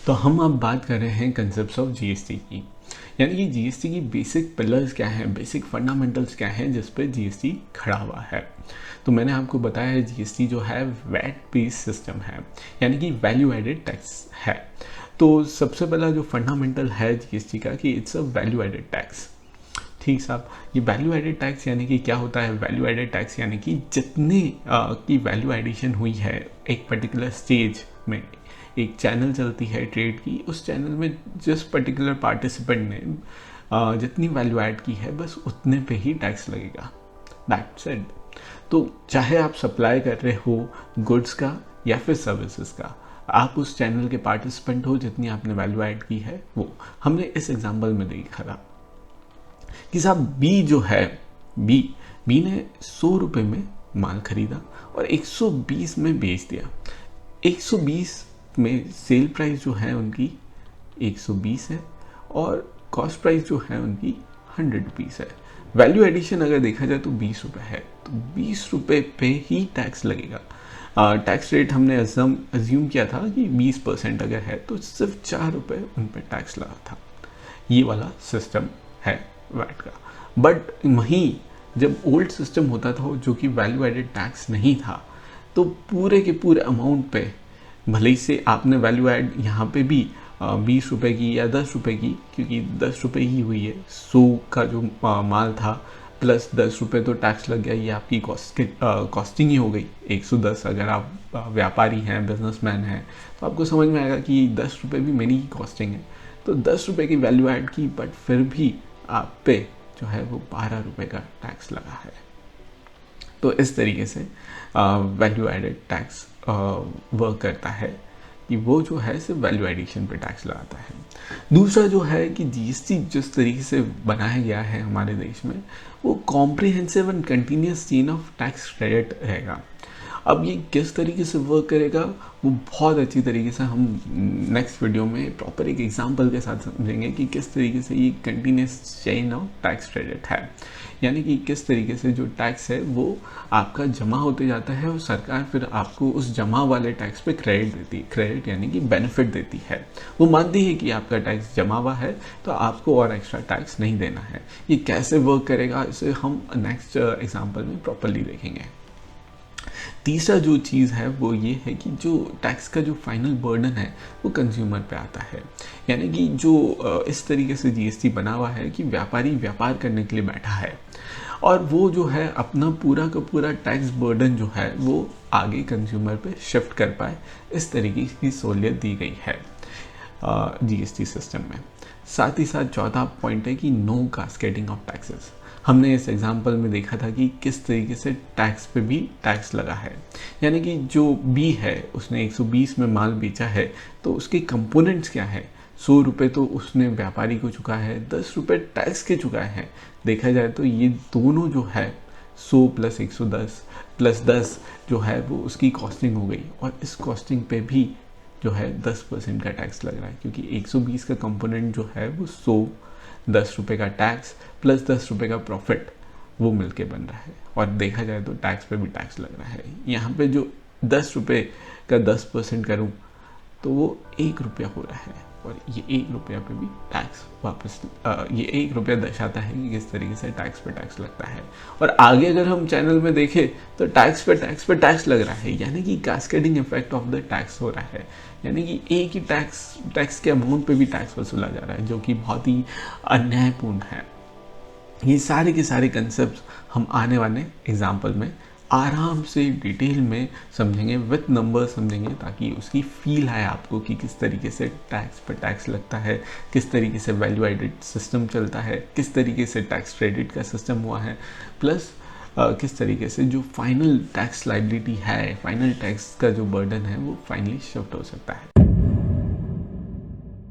तो हम अब बात कर रहे हैं कंसेप्ट ऑफ जीएसटी की, यानी कि जीएसटी की बेसिक पिलर्स क्या हैं, बेसिक फंडामेंटल्स क्या हैं जिस पे जीएसटी खड़ा हुआ है। तो मैंने आपको बताया है जीएसटी जो है वैट बेस्ड सिस्टम है, यानी कि वैल्यू एडेड टैक्स है। तो सबसे पहला जो फंडामेंटल है जीएसटी का कि it's a value added tax. ठीक साहब, ये वैल्यू एडेड टैक्स यानी कि क्या होता है? वैल्यू एडेड टैक्स यानी कि जितने की वैल्यू एडिशन हुई है एक पर्टिकुलर स्टेज में, एक चैनल चलती है ट्रेड की, उस चैनल में जिस पर्टिकुलर पार्टिसिपेंट ने जितनी वैल्यू ऐड की है बस उतने पे ही टैक्स लगेगा। That's it. तो चाहे आप सप्लाई कर रहे हो गुड्स का या फिर सर्विसेज का, आप उस चैनल के पार्टिसिपेंट हो, जितनी आपने वैल्यू ऐड की है वो। हमने इस एग्जांपल में देखा था कि साहब बी जो है, बी ने 100 रुपये में माल खरीदा और 120 में बेच दिया। 120 में सेल प्राइस जो है उनकी 120 है और कॉस्ट प्राइस जो है उनकी 100 रुपीज़ है। वैल्यू एडिशन अगर देखा जाए तो 20 रुपये है, तो 20 रुपये पे ही टैक्स लगेगा। टैक्स रेट हमने अज्यूम किया था कि 20% अगर है तो सिर्फ 4 रुपये उन पर टैक्स लगा था। ये वाला सिस्टम है वैट का। बट वहीं जब ओल्ड सिस्टम होता था जो कि वैल्यू एडेड टैक्स नहीं था, तो पूरे के पूरे अमाउंट पे भले ही से आपने वैल्यू ऐड यहाँ पे भी 20 रुपये की या 10 रुपये की, क्योंकि 10 रुपये ही हुई है, 100 का जो माल था प्लस 10 रुपये तो टैक्स लग गया, ये आपकी कॉस्टिंग ही हो गई 110। अगर आप व्यापारी हैं, बिजनेसमैन हैं, तो आपको समझ में आएगा कि 10 रुपये भी मेरी ही कॉस्टिंग है। तो 10 रुपये की वैल्यू ऐड की, बट फिर भी आप पे जो है वो 12 रुपये का टैक्स लगा है। तो इस तरीके से वैल्यू एडेड टैक्स वर्क करता है कि वो जो है सिर्फ वैल्यू एडिशन पे टैक्स लगाता है। दूसरा जो है कि जीएसटी जिस तरीके से बनाया गया है हमारे देश में, वो comprehensive and continuous chain of tax credit रहेगा। अब ये किस तरीके से वर्क करेगा वो बहुत अच्छी तरीके से हम नेक्स्ट वीडियो में प्रॉपर एक एग्जांपल के साथ समझेंगे कि किस तरीके से ये continuous chain of tax credit है, यानी कि किस तरीके से जो टैक्स है वो आपका जमा होते जाता है और सरकार फिर आपको उस जमा वाले टैक्स पे क्रेडिट देती है। क्रेडिट यानी कि बेनिफिट देती है। वो मानती है कि आपका टैक्स जमा हुआ है तो आपको और एक्स्ट्रा टैक्स नहीं देना है। ये कैसे वर्क करेगा इसे हम नेक्स्ट एग्जाम्पल में प्रॉपरली देखेंगे। तीसरा जो चीज़ है वो ये है कि जो टैक्स का जो फाइनल बर्डन है वो कंज्यूमर पे आता है, यानी कि जो इस तरीके से जीएसटी बना हुआ है कि व्यापारी व्यापार करने के लिए बैठा है और वो जो है अपना पूरा का पूरा टैक्स बर्डन जो है वो आगे कंज्यूमर पे शिफ्ट कर पाए, इस तरीके की सहूलियत दी गई है जीएसटी सिस्टम में। साथ ही साथ चौथा पॉइंट है कि नो कास्केडिंग ऑफ टैक्सेस। हमने इस एग्जांपल में देखा था कि किस तरीके से टैक्स पे भी टैक्स लगा है, यानी कि जो बी है उसने 120 में माल बेचा है तो उसके कंपोनेंट्स क्या है, 100 रुपये तो उसने व्यापारी को चुका है, 10 रुपये टैक्स के चुका है। देखा जाए तो ये दोनों जो है 100 प्लस 110 प्लस 10 जो है वो उसकी कॉस्टिंग हो गई, और इस कॉस्टिंग पे भी जो है 10% का टैक्स लग रहा है, क्योंकि 120 का कंपोनेंट जो है वो 100, 10 रुपये का टैक्स प्लस 10 रुपये का प्रॉफिट वो मिलके बन रहा है। और देखा जाए तो टैक्स पे भी टैक्स लग रहा है। यहाँ पे जो 10 रुपये का 10% करूँ तो वो 1 रुपया हो रहा है, और ये 1 रुपया पे भी टैक्स वापस ये 1 रुपया दर्शाता है कि किस तरीके से टैक्स पे टैक्स लगता है। और आगे अगर हम चैनल में देखें तो टैक्स पे टैक्स लग रहा है, यानी कि cascading effect of the tax हो रहा है, यानी कि एक ही टैक्स के अमाउंट पे भी टैक्स वसूला जा रहा है, जो कि बहुत ही अन्यायपूर्ण है। ये सारे के सारे कंसेप्ट हम आने वाले एग्जाम्पल में आराम से डिटेल में समझेंगे, विथ नंबर्स समझेंगे, ताकि उसकी फील आए आपको कि किस तरीके से टैक्स पर टैक्स लगता है, किस तरीके से वैल्यू एडेड सिस्टम चलता है, किस तरीके से टैक्स क्रेडिट का सिस्टम हुआ है, प्लस किस तरीके से जो फाइनल टैक्स लायबिलिटी है, फाइनल टैक्स का जो बर्डन है वो फाइनली शिफ्ट हो सकता है।